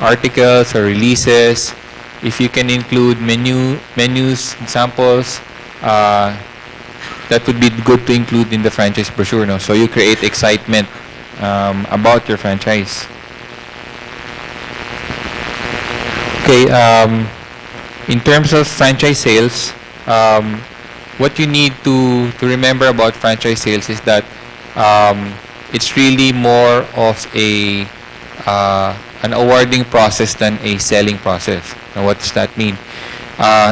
articles or releases. If you can include menus, samples, that would be good to include in the franchise brochure, no? So you create excitement about your franchise. Okay, in terms of franchise sales, what you need to remember about franchise sales is that it's really more of an awarding process than a selling process. Now, what does that mean?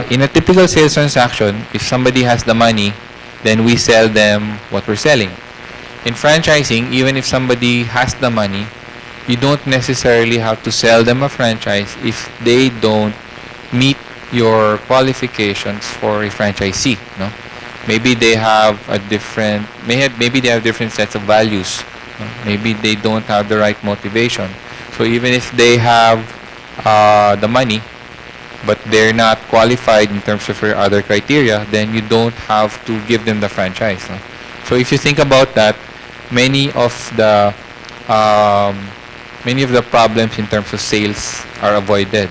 In a typical sales transaction, if somebody has the money, then we sell them what we're selling. In franchising, even if somebody has the money, you don't necessarily have to sell them a franchise if they don't meet your qualifications for a franchisee. No, maybe they have maybe they have different sets of values. No? Maybe they don't have the right motivation. So even if they have the money, but they're not qualified in terms of your other criteria, then you don't have to give them the franchise. No? So if you think about that, many of the problems in terms of sales are avoided.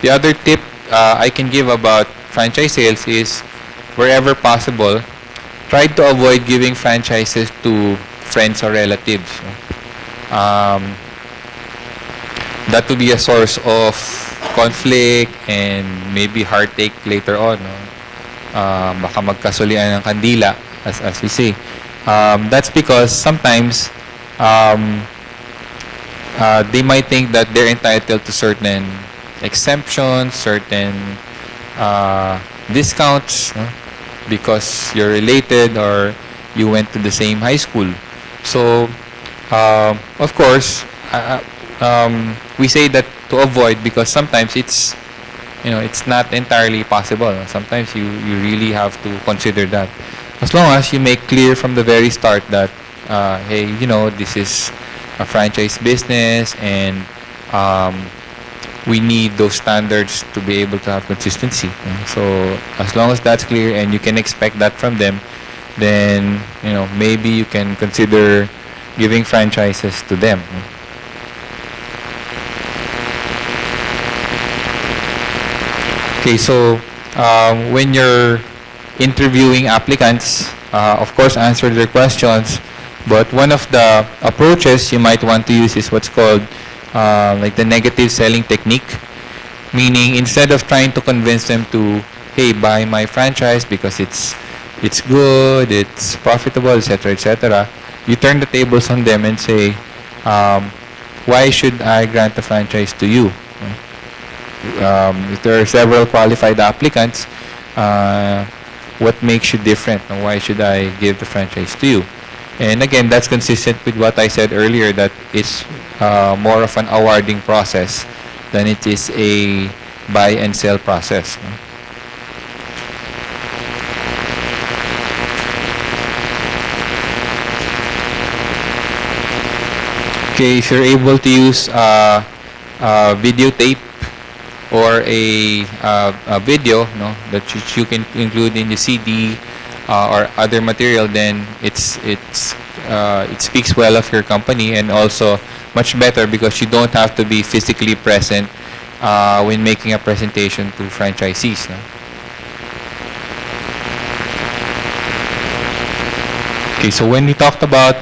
The other tip I can give about franchise sales is, wherever possible, try to avoid giving franchises to friends or relatives. That will be a source of conflict and maybe heartache later on. No? Baka magkasulian ng kandila, as we say. That's because sometimes they might think that they're entitled to certain exemptions, certain discounts, no? Because you're related or you went to the same high school. So, of course, we say that to avoid, because sometimes it's not entirely possible. Sometimes you really have to consider that. As long as you make clear from the very start that, hey, this is a franchise business, and we need those standards to be able to have consistency. So as long as that's clear and you can expect that from them, then maybe you can consider giving franchises to them. Okay, so when you're interviewing applicants, of course, answer their questions. But one of the approaches you might want to use is what's called like the negative selling technique. Meaning, instead of trying to convince them to, hey, buy my franchise because it's good, it's profitable, etc., you turn the tables on them and say, why should I grant a franchise to you? If there are several qualified applicants, what makes you different, and why should I give the franchise to you? And again, that's consistent with what I said earlier, that it's more of an awarding process than it is a buy and sell process. Okay, if you're able to use videotape or a video, that you can include in the CD or other material, then it speaks well of your company, and also much better because you don't have to be physically present when making a presentation to franchisees. Okay, so when we talked about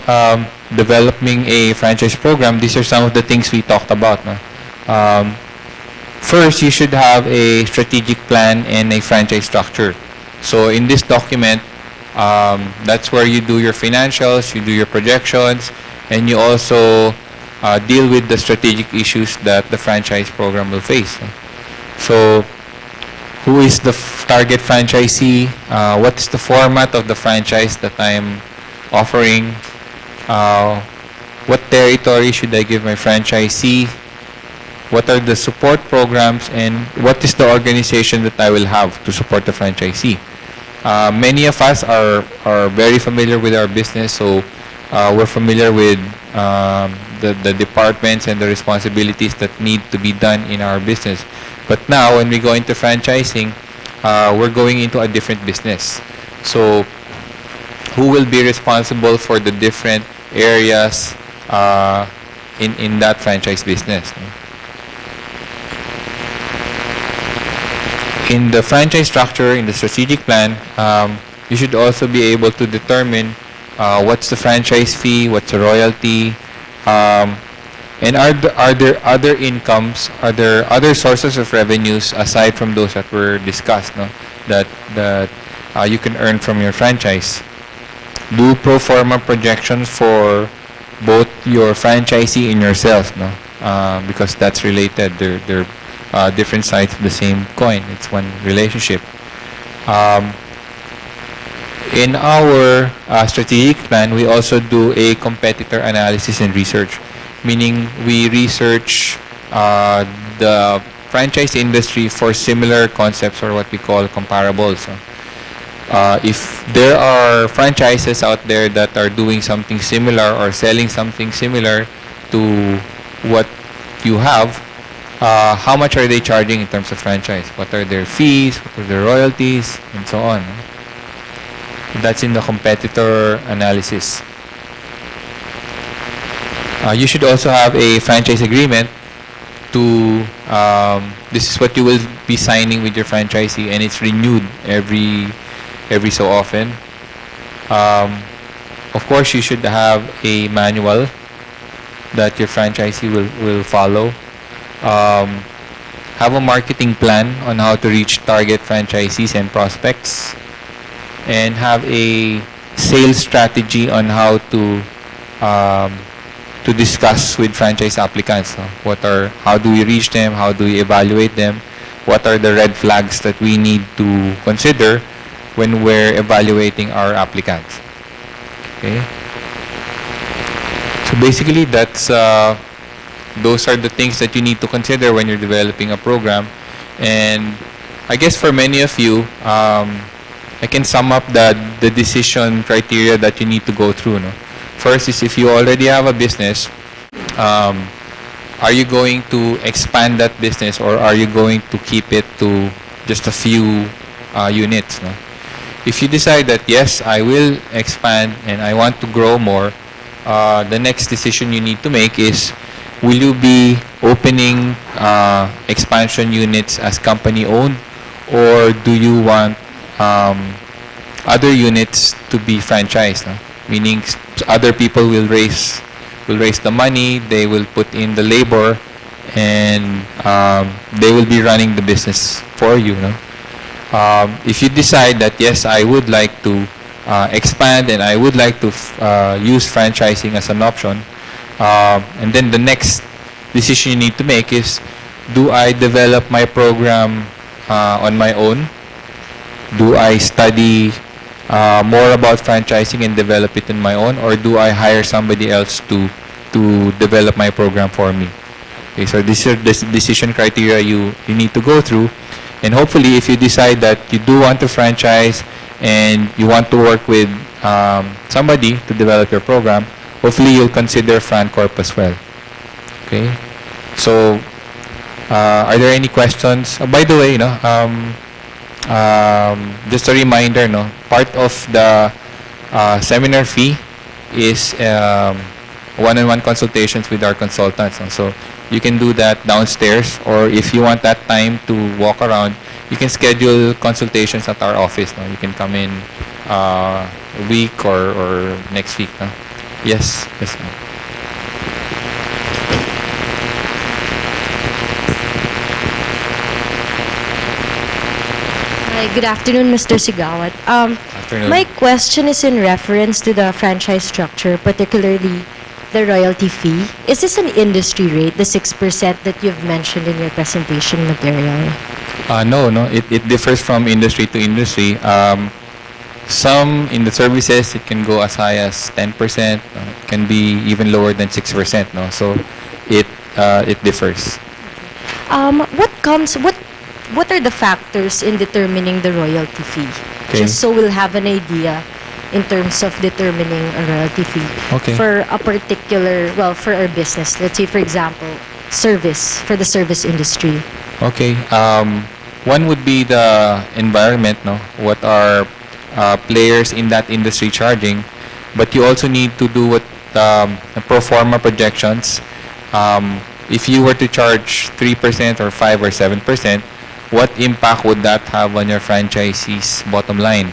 developing a franchise program, these are some of the things we talked about. First, you should have a strategic plan and a franchise structure. So in this document, that's where you do your financials, you do your projections, and you also deal with the strategic issues that the franchise program will face. So, who is the target franchisee? What is the format of the franchise that I'm offering? What territory should I give my franchisee? What are the support programs, and what is the organization that I will have to support the franchisee? Many of us are very familiar with our business, so we're familiar with the departments and the responsibilities that need to be done in our business. But now, when we go into franchising, we're going into a different business. So, who will be responsible for the different areas in that franchise business? in the franchise structure, in the strategic plan, you should also be able to determine what's the franchise fee, what's the royalty, and are there other incomes, are there other sources of revenues aside from those that were discussed, no? That you can earn from your franchise. Do pro forma projections for both your franchisee and yourself, no? Because that's related. They're different sides of the same coin. It's one relationship. In our strategic plan, we also do a competitor analysis and research, meaning we research the franchise industry for similar concepts, or what we call comparables. If there are franchises out there that are doing something similar or selling something similar to what you have, how much are they charging in terms of franchise? What are their fees? What are their royalties? And so on. That's in the competitor analysis. You should also have a franchise agreement to, this is what you will be signing with your franchisee, and it's renewed every so often. Of course, you should have a manual that your franchisee will follow. Have a marketing plan on how to reach target franchisees and prospects, and have a sales strategy on how to discuss with franchise applicants. How do we reach them? How do we evaluate them? What are the red flags that we need to consider when we're evaluating our applicants? Okay. So basically, those are the things that you need to consider when you're developing a program. And I guess for many of you, I can sum up the decision criteria that you need to go through. No? First is, if you already have a business, are you going to expand that business, or are you going to keep it to just a few units? No? If you decide that, yes, I will expand and I want to grow more, the next decision you need to make is, will you be opening expansion units as company owned, or do you want other units to be franchised? No? Meaning other people will raise the money, they will put in the labor, and they will be running the business for you. No? If you decide that, yes, I would like to expand and I would like to use franchising as an option, and then the next decision you need to make is, do I develop my program on my own? Do I study more about franchising and develop it on my own, or do I hire somebody else to develop my program for me? Okay, so this is the decision criteria you need to go through. And hopefully, if you decide that you do want to franchise and you want to work with somebody to develop your program, hopefully you'll consider Francorp as well. Okay. So, are there any questions? By the way, just a reminder, part of the seminar fee is one-on-one consultations with our consultants. So you can do that downstairs, or if you want that time to walk around, you can schedule consultations at our office. You can come in a week or next week. Yes. Hi, good afternoon, Mr. Sigawat. Afternoon. My question is in reference to the franchise structure, particularly the royalty fee. Is this an industry rate, the 6% that you've mentioned in your presentation material? No. It differs from industry to industry. Some in the services, it can go as high as 10%. It can be even lower than 6%. So it differs. What are the factors in determining the royalty fee? Okay. Just so we'll have an idea in terms of determining a royalty fee for a particular, for our business. Let's say, for example, for the service industry. Okay. One would be the environment, what are players in that industry charging, but you also need to do what pro forma projections. If you were to charge 3% or 5 or 7%, what impact would that have on your franchisee's bottom line?